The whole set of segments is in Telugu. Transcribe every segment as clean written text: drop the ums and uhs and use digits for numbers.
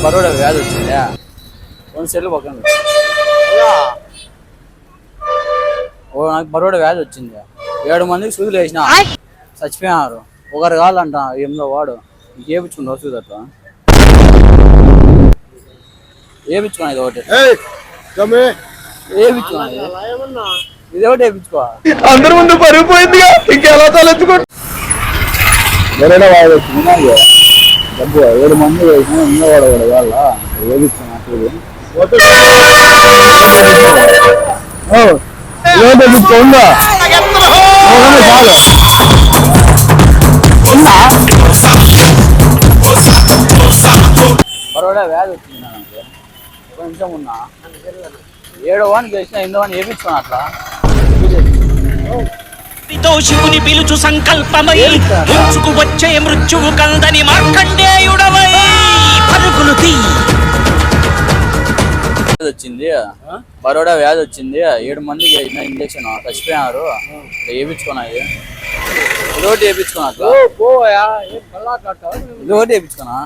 బరోడా వ్యాధి వచ్చిందా రెండు సెల్లు పక్కన నాకు బరోడా వ్యాధి వచ్చింది 7 మందికి సూదులు వేసిన చచ్చిపోయినారు ఒకరు కావాలంట 8వ వాడు ఏపించుకున్నావు సూది అట్లా ఏపించుకున్నా ఇది ఒకటి ఏపించుకున్నా ఇది ఒకటి వేయించుకో అందరి ముందు పరిగిపోయిందిగా ఇంకెలా తలెత్తుకో బరోడా వ్యాధి వచ్చింది డబ్బు 7 మంది వేసిన ఇంకా వాడు కూడా వాళ్ళ ఏపించుకున్నా సూది బరోడా వ్యాధి వచ్చింది నాకు ఒక నిమిషం ఉన్నా 7వ వాడిని గెలిచిన 8వ వాడిని వేయించుకున్నా అట్లా శివుని పిలుచు సంకల్పమై ముంచుకు వచ్చే మృత్యువు కందని మార్కండేయుడవై పరుగులు తీ వచ్చింది బరోడా వ్యాధి వచ్చింది 7 మందికి వేసిన ఇంజక్షన్ చచ్చిపోయినారు వేయించుకున్నా ఇది ఒకటి వేయించుకున్నా ఇది ఒకటి వేయించుకున్నా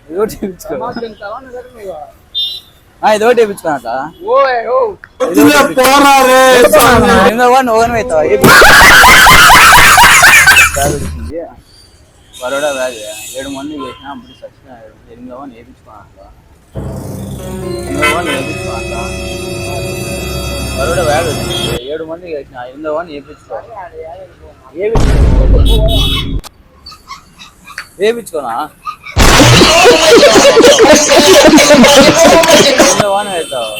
ఇది ఒకటి వేయించుకున్నా ఇది ఒకటి వేయించుకున్నట్ట బరోడా వ్యాధి 7 మందికి వేసిన అప్పుడు చచ్చిపోయినారు 8వ వాడిని వేయించుకున్నట్ట బరోడా వ్యాధి వచ్చింది 7 మందికి వేసిన 8వ వాడిని వేయించుకోనా 8వ వాడిని అవుతావు